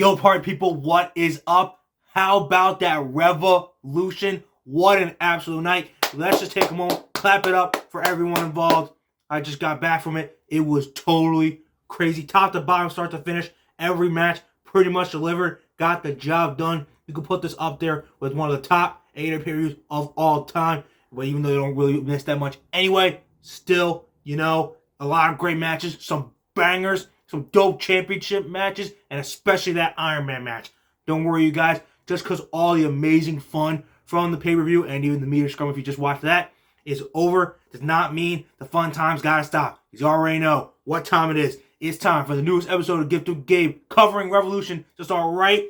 Yo, party people, what is up? How about that revolution? What an absolute night. Let's just take a moment, clap it up for everyone involved. I just got back from it. It was totally crazy. Top to bottom, start to finish. Every match pretty much delivered. Got the job done. You can put this up there with one of the top AEW pay-per-views of all time. But even though they don't really miss that much anyway, still, a lot of great matches, some bangers, some dope championship matches, and especially that Iron Man match. Don't worry, you guys, just because all the amazing fun from the pay-per-view and even the meter scrum, if you just watched that, is over, does not mean the fun times gotta stop. You already know what time it is. It's time for the newest episode of Gift of Gabe, covering Revolution, to start right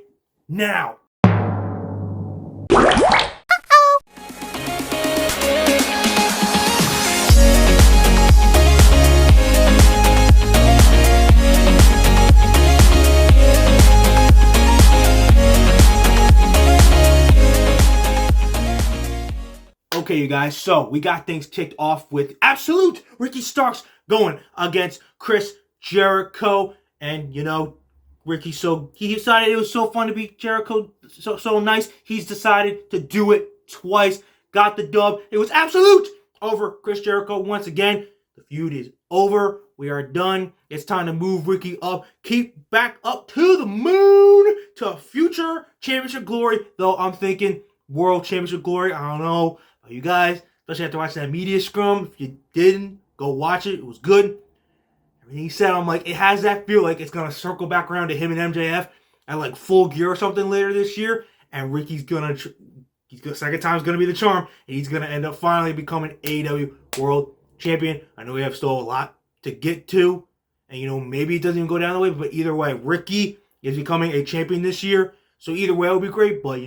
now. Okay, you guys, so we got things kicked off with absolute Ricky Starks going against Chris Jericho. And, Ricky, he decided it was so fun to beat Jericho, so nice. He's decided to do it twice. Got the dub. It was absolute over Chris Jericho once again. The feud is over. We are done. It's time to move Ricky up. Keep back up to the moon to future championship glory. Though I'm thinking world championship glory. I don't know. You guys, especially after watching that media scrum, if you didn't, go watch it. It was good. Everything he said, I'm like, it has that feel like it's going to circle back around to him and MJF at like Full Gear or something later this year. And Ricky's second time's going to be the charm. And he's going to end up finally becoming AEW World Champion. I know we have still a lot to get to. And, maybe it doesn't even go down the way. But either way, Ricky is becoming a champion this year. So either way, it would be great. But,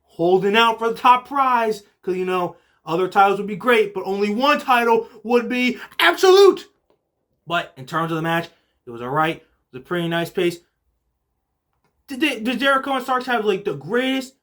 holding out for the top prize. Because, other titles would be great, but only one title would be absolute. But in terms of the match, it was alright. It was a pretty nice pace. Did Jericho and Starks have like the greatest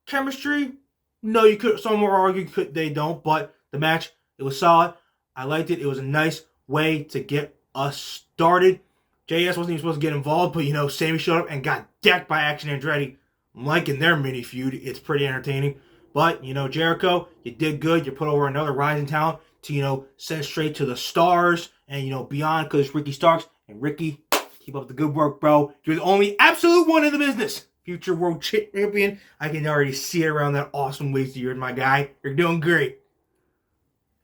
chemistry? No, you could. Some would argue they don't, but the match, it was solid. I liked it. It was a nice way to get us started. JS wasn't even supposed to get involved, but Sammy showed up and got decked by Action Andretti. I'm liking their mini feud. It's pretty entertaining. But, Jericho, you did good. You put over another rising talent to, send straight to the stars and, beyond, because Ricky Starks. And Ricky, keep up the good work, bro. You're the only absolute one in the business. Future world champion. I can already see it around that awesome waist of yours, my guy. You're doing great.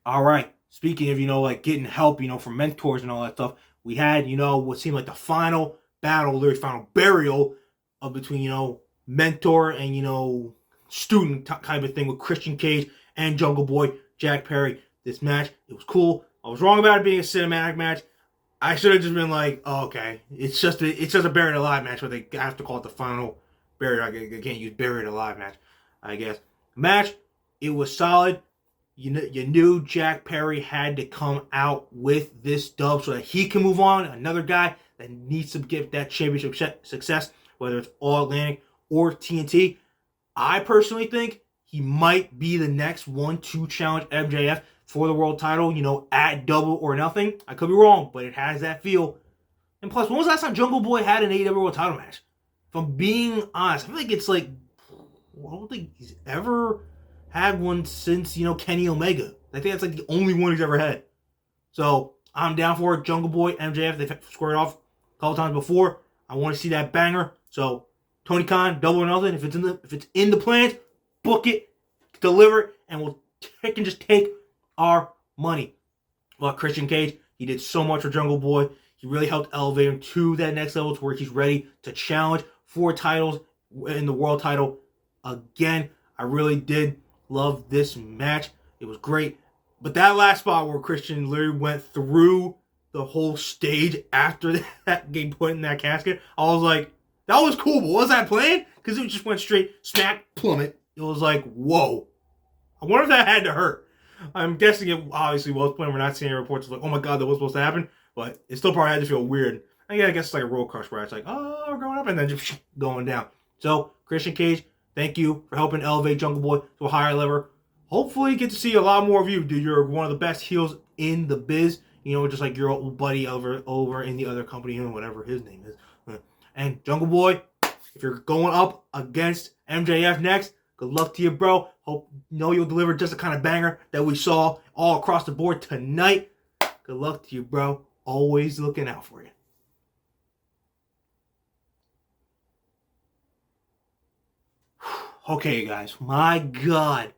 All right. Speaking of, getting help, from mentors and all that stuff, we had, what seemed like the final battle, literally final burial of between, mentor and, student type of thing with Christian Cage and Jungle Boy Jack Perry. This match, it was cool. I was wrong about it being a cinematic match. I should have just been like, oh, okay, it's just a buried alive match, but they have to call it the final buried. They can't use buried alive match, I guess. Match, it was solid. You knew Jack Perry had to come out with this dub so that he can move on. Another guy that needs to get that championship success, whether it's All Atlantic or TNT. I personally think he might be the next 1-2 challenge MJF for the world title, at Double or Nothing. I could be wrong, but it has that feel. And plus, when was the last time Jungle Boy had an AEW world title match? If I'm being honest, I feel like it's like, I don't think he's ever had one since, Kenny Omega. I think that's like the only one he's ever had. So, I'm down for it. Jungle Boy, MJF, they've squared off a couple times before. I want to see that banger. So, Tony Khan, Double or Nothing. If it's in the plans, book it, deliver it, and we'll just take our money. Well, Christian Cage, he did so much for Jungle Boy. He really helped elevate him to that next level to where he's ready to challenge for titles in the world title again. I really did love this match. It was great. But that last spot where Christian literally went through the whole stage after that getting put in that casket, I was like, that was cool, but was that planned? Because it just went straight, smack, plummet. It was like, whoa. I wonder if that had to hurt. I'm guessing it obviously was planned. We're not seeing any reports of like, oh my god, that was supposed to happen. But it still probably had to feel weird. I guess it's like a roller coaster where it's like, oh, we're going up and then just going down. So, Christian Cage, thank you for helping elevate Jungle Boy to a higher level. Hopefully get to see a lot more of you, dude. You're one of the best heels in the biz. Just like your old buddy over in the other company, whatever his name is. And Jungle Boy, if you're going up against MJF next, good luck to you, bro. Hope you'll deliver just the kind of banger that we saw all across the board tonight. Good luck to you, bro. Always looking out for you. Okay, guys. My God.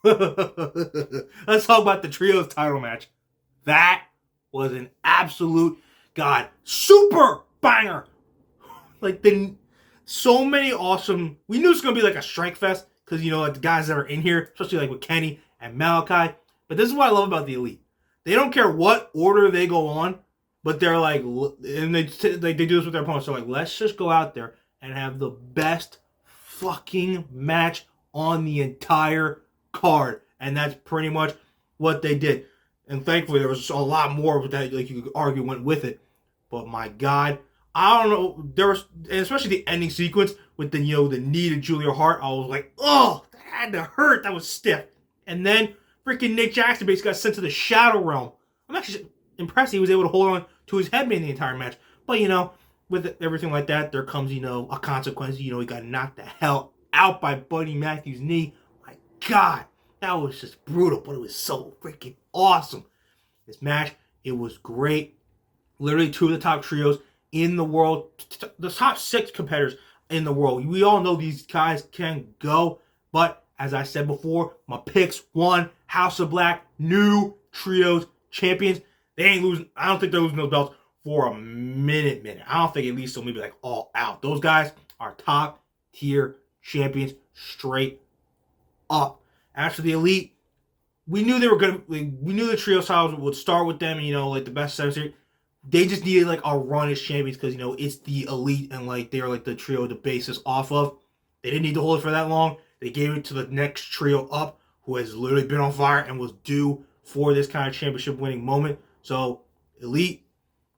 Let's talk about the Trios title match. That was an absolute, God, super banger. Like, so many awesome. We knew it was going to be like a strike fest because, like the guys that are in here, especially like with Kenny and Malachi. But this is what I love about the Elite. They don't care what order they go on, but they're like, and they do this with their opponents. So, like, let's just go out there and have the best fucking match on the entire card. And that's pretty much what they did. And thankfully, there was a lot more that, like, you could argue went with it. But my God, I don't know. There was, and especially the ending sequence with the the knee to Julia Hart. I was like, oh, that had to hurt. That was stiff. And then freaking Nick Jackson basically got sent to the Shadow Realm. I'm actually impressed he was able to hold on to his headband the entire match. But with everything like that, there comes a consequence. He got knocked the hell out by Buddy Matthews' knee. My God, that was just brutal, but it was so freaking awesome. This match, it was great. Literally two of the top trios in the world, the top 6 competitors in the world. We all know these guys can go, but as I said before, my picks won. House of Black, new trios champions. They ain't losing. I don't think they're losing those belts for a minute. I don't think at least they'll maybe like all out. Those guys are top tier champions straight up. As for the Elite, we knew they were gonna. We knew the trio styles would start with them. Like the best series. They just needed like a run as champions because it's the Elite and like they're like the trio to base this off of. They didn't need to hold it for that long. They gave it to the next trio up, who has literally been on fire and was due for this kind of championship winning moment. So Elite,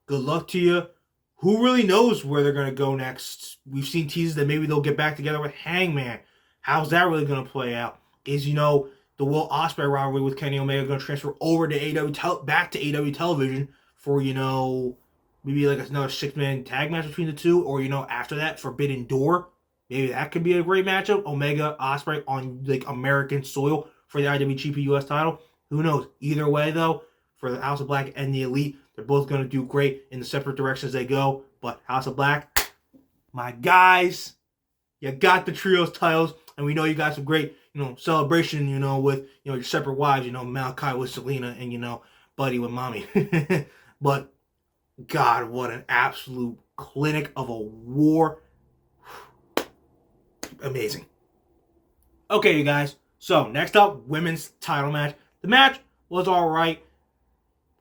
good luck to you. Who really knows where they're gonna go next? We've seen teases that maybe they'll get back together with Hangman. How's that really gonna play out? Is the Will Ospreay rivalry with Kenny Omega gonna transfer over to AEW back to AEW television for maybe like another 6-man tag match between the two, or after that Forbidden Door? Maybe that could be a great matchup. Omega Ospreay on like American soil for the IWGP US title. Who knows? Either way though, for the House of Black and the Elite, they're both going to do great in the separate directions they go. But House of Black, my guys, you got the trios titles, and we know you got some great, celebration, with, your separate wives, Malachi with Selena and, Buddy with Mommy. But, God, what an absolute clinic of a war. Amazing. Okay, you guys. So, next up, women's title match. The match was alright.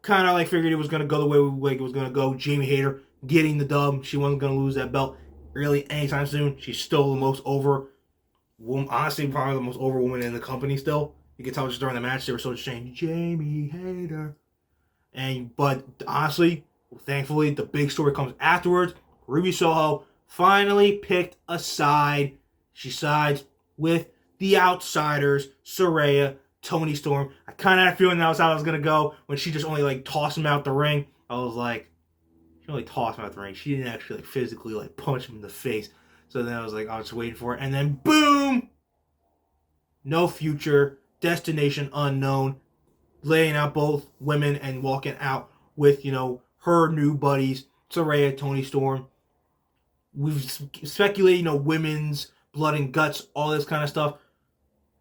Kind of figured it was going to go the way it was going to go. Jamie Hayter getting the dub. She wasn't going to lose that belt really anytime soon. She's still the most over woman. Honestly, probably the most over woman in the company still. You can tell just during the match they were so just saying, Jamie Hayter. But honestly, thankfully, the big story comes afterwards. Ruby Soho finally picked a side. She sides with the Outsiders, Saraya, Toni Storm. I kind of had a feeling that was how it was going to go when she just only tossed him out the ring. I was like, she only tossed him out the ring. She didn't actually physically punch him in the face. So then I was just waiting for it. And then boom! No future, destination unknown. Laying out both women and walking out with, her new buddies, Saraya, Toni Storm. We've speculated, women's blood and guts, all this kind of stuff.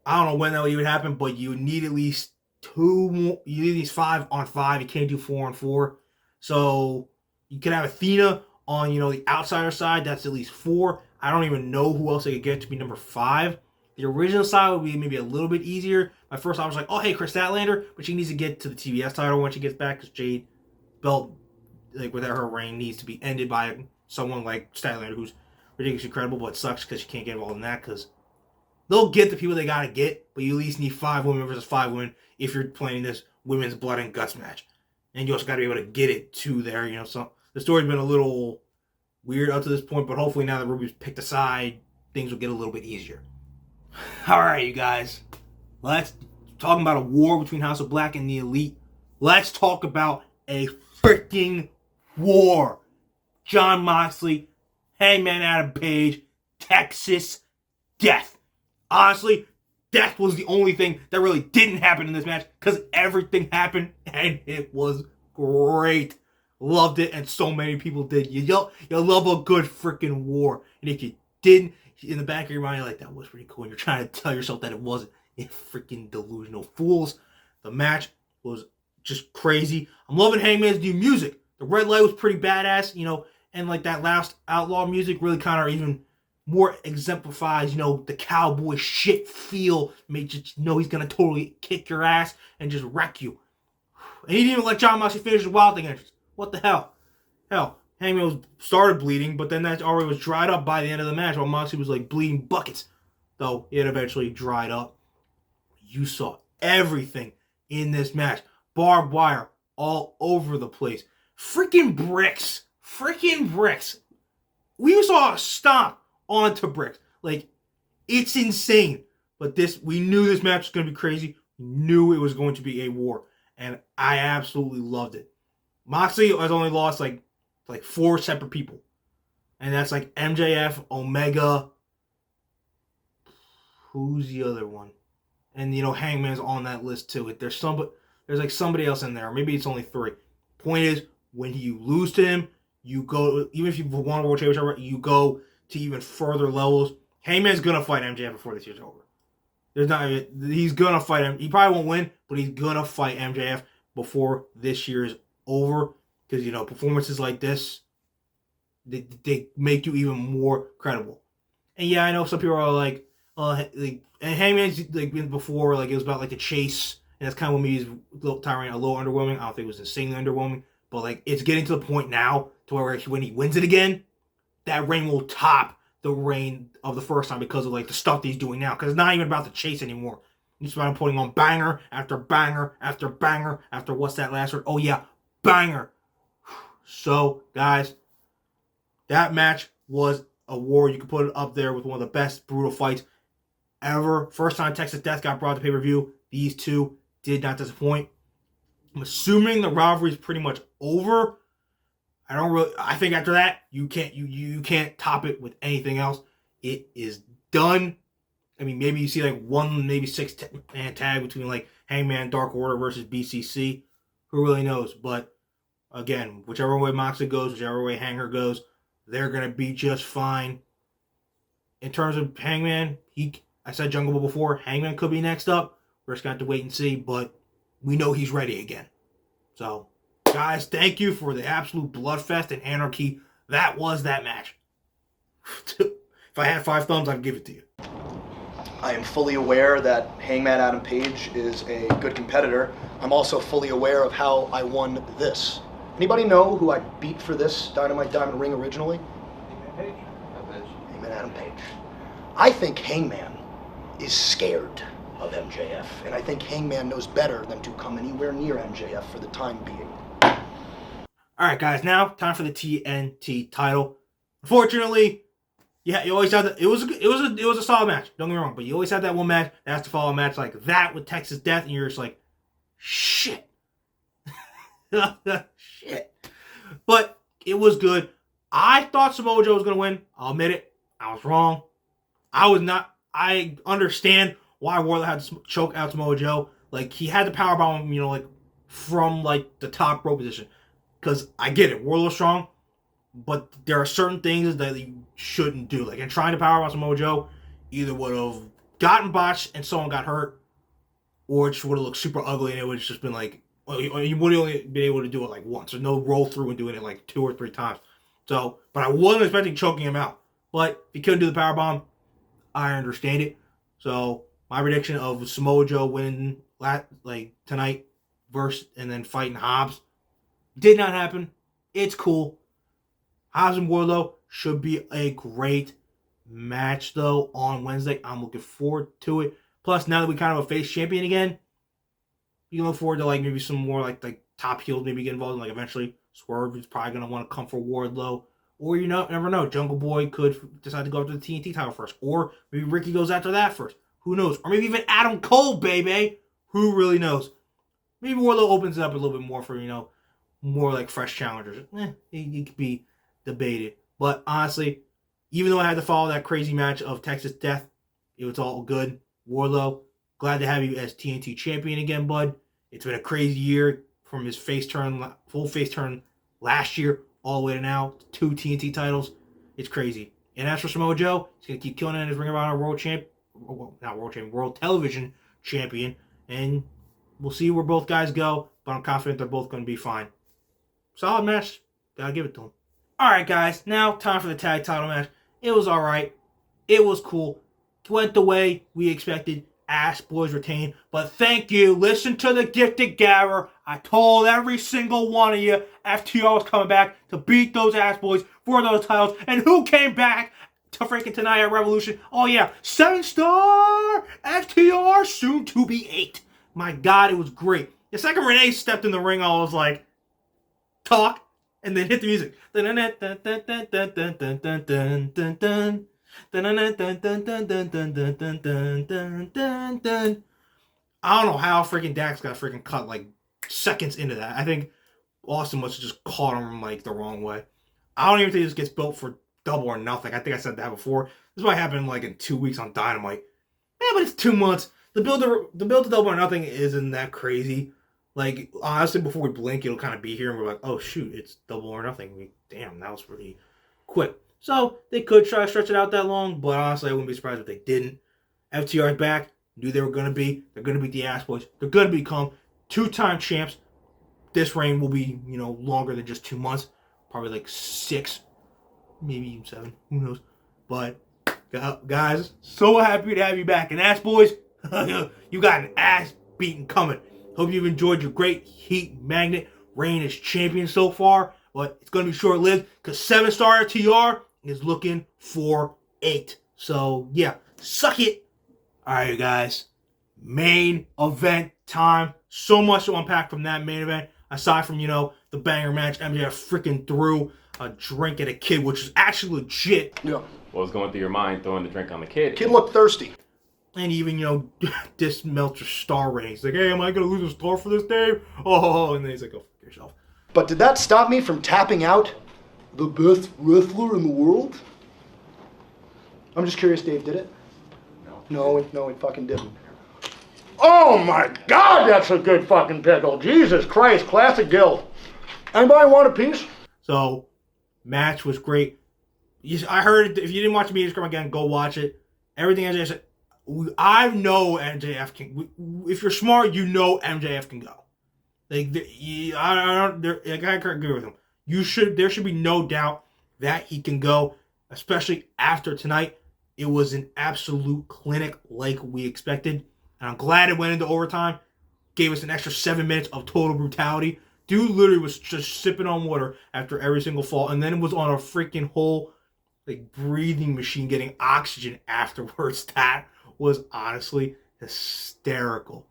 I don't know when that would even happen, but you need at least 2 more. You need at least 5 on 5. You can't do 4 on 4. So you can have Athena on, the outsider side. That's at least 4. I don't even know who else they could get to be number 5. The original side would be maybe a little bit easier. At first, I was like, oh, hey, Chris Statlander. But she needs to get to the TBS title when she gets back because Jade belt, without her reign, needs to be ended by someone like Statlander, who's ridiculously incredible, but it sucks because she can't get involved in that because they'll get the people they got to get, but you at least need 5 women versus 5 women if you're playing this women's blood and guts match. And you also got to be able to get it to there, So the story's been a little weird up to this point, but hopefully now that Ruby's picked a side, things will get a little bit easier. All right, you guys. Let's talk about a war between House of Black and the Elite. Let's talk about a freaking war. Jon Moxley, Hangman Adam Page, Texas Death. Honestly, death was the only thing that really didn't happen in this match because everything happened and it was great. Loved it, and so many people did. You love a good freaking war. And if you didn't, in the back of your mind, you're like, that was pretty cool. And you're trying to tell yourself that it wasn't. You freaking delusional fools. The match was just crazy. I'm loving Hangman's new music. The red light was pretty badass, and like that last Outlaw music really kind of even more exemplifies, the cowboy shit feel. Made you know he's going to totally kick your ass and just wreck you. And he didn't even let Jon Moxley finish his Wild Thing entrance. What the hell? Hell, Hangman started bleeding, but then that already was dried up by the end of the match while Moxley was like bleeding buckets. Though it eventually dried up. You saw everything in this match. Barbed wire all over the place. Freaking bricks. We saw a stomp onto bricks. Like, it's insane. But we knew this match was going to be crazy. We knew it was going to be a war. And I absolutely loved it. Moxley has only lost like 4 separate people. And that's like MJF, Omega. Who's the other one? And, Hangman's on that list too. There's like somebody else in there. Maybe it's only 3. Point is, when you lose to him, you go, even if you've won a World Championship, you go to even further levels. Hangman's going to fight MJF before this year's over. He's going to fight him. He probably won't win, but he's going to fight MJF before this year is over. Because, performances like this, they make you even more credible. And yeah, I know some people are like, and Hangman's like been before, like it was about like the chase, and that's kind of when maybe he's a little tiring, a little underwhelming. I don't think it was insanely underwhelming, but like it's getting to the point now to where when he wins it again, that reign will top the reign of the first time because of like the stuff that he's doing now. Because it's not even about the chase anymore. It's about him putting on banger after banger after banger after what's that last word? Oh yeah, banger. So guys, that match was a war. You could put it up there with one of the best brutal fights ever. First time Texas Death got brought to pay-per-view. These two did not disappoint. I'm assuming the rivalry is pretty much over. I think after that, you can't top it with anything else. It is done. I mean, maybe you see like one, maybe 6-man tag between like Hangman, Dark Order versus BCC. Who really knows? But again, whichever way Moxley goes, whichever way Hanger goes, they're going to be just fine. In terms of Hangman, I said Jungle Boy before. Hangman could be next up. We're just going to have to wait and see, but we know he's ready again. So, guys, thank you for the absolute bloodfest and anarchy that was that match. If I had 5 thumbs, I'd give it to you. I am fully aware that Hangman Adam Page is a good competitor. I'm also fully aware of how I won this. Anybody know who I beat for this Dynamite Diamond ring originally? Hangman Page. Hangman Adam Page. I think Hangman is scared of MJF, and I think Hangman knows better than to come anywhere near MJF for the time being. All right, guys, now time for the TNT title. Unfortunately, yeah, you always have that. It was a solid match. Don't get me wrong, but you always have that one match that has to follow a match like that with Texas Death, and you're just like, shit, shit. But it was good. I thought Samoa Joe was gonna win. I'll admit it. I was wrong. I was not. I understand why Wardlow had to choke out Samoa Joe. Like, he had to powerbomb him, like, from, like, the top rope position. Because I get it. Wardlow's strong. But there are certain things that you shouldn't do. Like, in trying to powerbomb Samoa Joe, either would have gotten botched and someone got hurt, or it just would have looked super ugly and it would have just been, like, you would have only been able to do it, like, once. There's no roll through and doing it, like, 2 or 3 times. So, but I wasn't expecting choking him out. But if he couldn't do the powerbomb, I understand it. So, my prediction of Samoa Joe winning like tonight and then fighting Hobbs did not happen. It's cool. Hobbs and Wardlow should be a great match though on Wednesday. I'm looking forward to it. Plus, now that we kind of have a face champion again, you can look forward to like maybe some more like top heels maybe get involved in, like eventually Swerve is probably gonna want to come for Wardlow. Or never know. Jungle Boy could decide to go after the TNT title first. Or maybe Ricky goes after that first. Who knows? Or maybe even Adam Cole, baby. Who really knows? Maybe Wardlow opens it up a little bit more for, more like fresh challengers. It could be debated. But honestly, Even though I had to follow that crazy match of Texas Death, it was all good. Wardlow, glad to have you as TNT champion again, bud. It's been a crazy year from his full face turn last year all the way to now. 2 TNT titles. It's crazy. And as for Samoa Joe, he's going to keep killing it as Ring of Honor World Television Champion. And we'll see where both guys go, but I'm confident they're both going to be fine. Solid match. Gotta give it to them. Alright, guys. Now, time for the tag title match. It was alright. It was cool. It went the way we expected. Ass Boys retained. But thank you. Listen to the gifted Gabber. I told every single one of you FTR was coming back to beat those Ass Boys for those titles. And who came back to freaking tonight at Revolution? Oh yeah, 7-star FTR, soon to be 8. My God, it was great. The second Renee stepped in the ring, I was like, talk, and then hit the music. I don't know how freaking Dax got freaking cut like seconds into that. I think Austin must have just caught him like the wrong way. I don't even think this gets built for Double or Nothing. I think I said that before. This might happen like in 2 weeks on Dynamite. Yeah, but it's 2 months. The build to Double or Nothing isn't that crazy. Like, honestly, before we blink, it'll kind of be here, and we're like, oh, shoot, it's Double or Nothing. Damn, that was pretty quick. So, they could try to stretch it out that long, but honestly, I wouldn't be surprised if they didn't. FTR's back. Knew they were going to be. They're going to beat the Ass Boys. They're going to become 2-time champs. This reign will be, longer than just 2 months. Probably like 6, maybe even 7. Who knows? But, guys, so happy to have you back. And Ass Boys, you got an ass beating coming. Hope you've enjoyed your great Heat Magnet reign as champion so far. But it's going to be short-lived because 7-star FTR is looking for 8. So, yeah, suck it. All right, guys. Main event time. So much to unpack from that main event. Aside from, the banger match, MJF freaking threw a drink at a kid, which is actually legit. Yeah. What was going through your mind throwing the drink on the kid? Kid looked thirsty. And even, this Meltzer star rating. He's like, hey, am I going to lose a star for this, Dave? Oh, and then he's like, go fuck yourself. But did that stop me from tapping out the best wrestler in the world? I'm just curious, Dave, did it? No, it fucking didn't. Oh my God, that's a good fucking pickle. Jesus Christ, classic Gil. Anybody want a piece? So, match was great. I heard, if you didn't watch the media scrum again, go watch it. Everything MJF said, I know MJF can. If you're smart, you know MJF can go. Like, I agree with him. There should be no doubt that he can go, especially after tonight. It was an absolute clinic like we expected. And I'm glad it went into overtime. Gave us an extra 7 minutes of total brutality. Dude literally was just sipping on water after every single fall. And then was on a freaking whole breathing machine getting oxygen afterwards. That was honestly hysterical.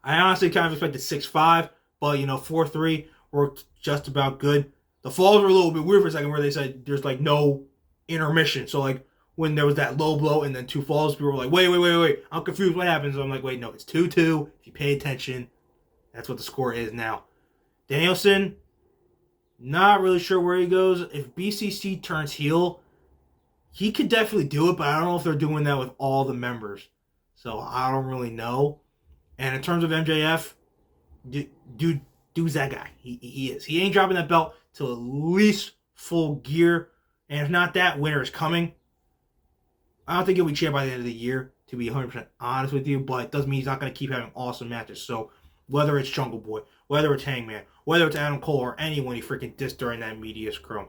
I honestly kind of expected 6-5. But, 4-3 worked just about good. The falls were a little bit weird for a second where they said there's no intermission. So when there was that low blow and then 2 falls, people were like, wait, I'm confused, what happens? So I'm like, wait, no, it's 2-2. If you pay attention, that's what the score is now. Danielson, not really sure where he goes. If BCC turns heel, he could definitely do it, but I don't know if they're doing that with all the members. So I don't really know. And in terms of MJF, dude's that guy. He is. He ain't dropping that belt till at least Full Gear. And if not that, winter is coming. I don't think he'll be champ by the end of the year, to be 100% honest with you, but it doesn't mean he's not going to keep having awesome matches. So, whether it's Jungle Boy, whether it's Hangman, whether it's Adam Cole, or anyone he freaking dissed during that media scrum,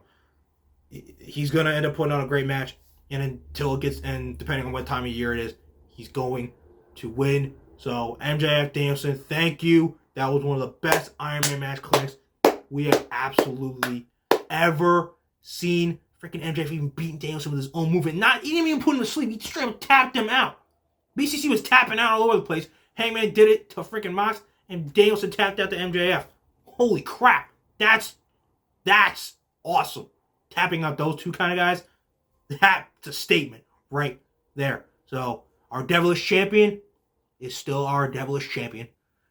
he's going to end up putting on a great match, and depending on what time of year it is, he's going to win. So, MJF Danielson, thank you. That was one of the best Iron Man match clinics we have absolutely ever seen. Freaking MJF even beating Danielson with his own movement. He didn't even put him to sleep. He straight up tapped him out. BCC was tapping out all over the place. Hangman did it to freaking Mox, and Danielson tapped out to MJF. Holy crap. That's awesome. Tapping out those two kind of guys, that's a statement right there. So, our Devilish Champion is still our Devilish Champion.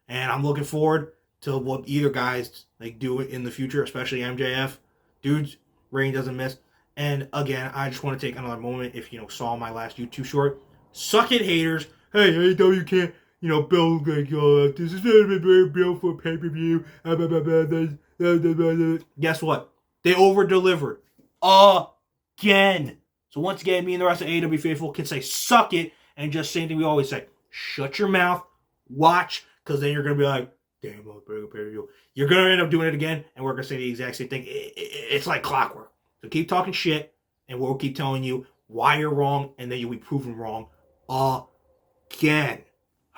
And I'm looking forward to what either guys do it in the future, especially MJF. Dude's reign doesn't miss. And again, I just want to take another moment. If you saw my last YouTube short, suck it, haters. Hey, AEW can't build like this is very built for pay per view. Guess what? They over delivered again. So once again, me and the rest of AEW faithful can say suck it and just same thing we always say: shut your mouth, watch, because then you're gonna be like, damn, pay-per-view. You're gonna end up doing it again, and we're gonna say the exact same thing. It's like clockwork. So keep talking shit, and we'll keep telling you why you're wrong, and then you'll be proven wrong again.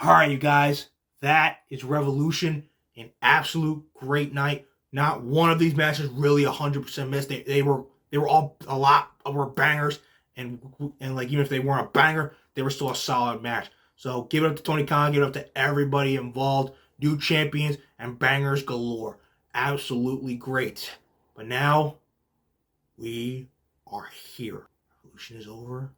All right, you guys, that is Revolution. An absolute great night. Not one of these matches really 100% missed. They were all a lot were bangers, and like even if they weren't a banger, they were still a solid match. So give it up to Tony Khan, give it up to everybody involved, new champions and bangers galore. Absolutely great. But now we are here. Revolution is over.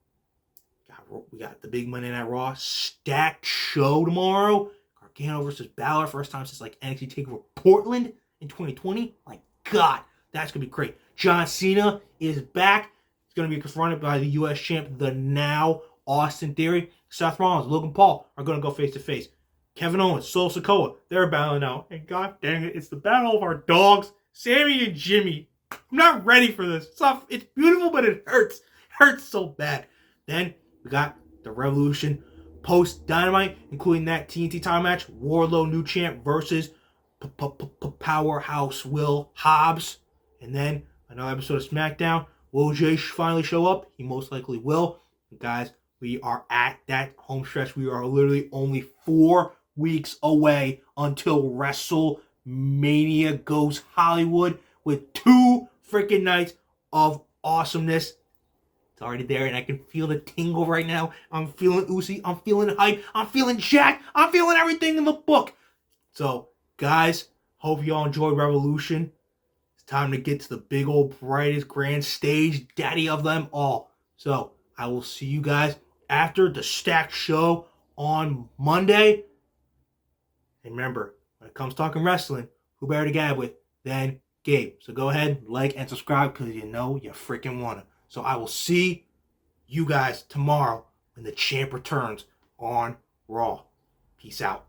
We got the big Monday Night Raw stacked show tomorrow. Gargano versus Balor, first time since like NXT TakeOver Portland in 2020. My God, that's gonna be great. John Cena is back. He's gonna be confronted by the U.S. champ, the now Austin Theory. Seth Rollins, Logan Paul are gonna go face to face. Kevin Owens, Solo Sikoa, they're battling out. And God dang it, it's the battle of our dogs, Sammy and Jimmy. I'm not ready for this. It's beautiful, but it hurts. It hurts so bad. Then we got the Revolution post Dynamite, including that TNT title match, Wardlow new champ versus Powerhouse Will Hobbs. And then another episode of SmackDown. Will Jay finally show up? He most likely will. And guys, we are at that home stretch. We are literally only 4 weeks away until WrestleMania goes Hollywood with 2 freaking nights of awesomeness. It's already there, and I can feel the tingle right now. I'm feeling oozy. I'm feeling hype. I'm feeling jacked. I'm feeling everything in the book. So, guys, hope you all enjoyed Revolution. It's time to get to the big old, brightest, grand stage, daddy of them all. So, I will see you guys after the stacked show on Monday. And remember, when it comes talking wrestling, who better to gab with than Gabe? So go ahead, like, and subscribe because you know you freaking want to. So I will see you guys tomorrow when the champ returns on Raw. Peace out.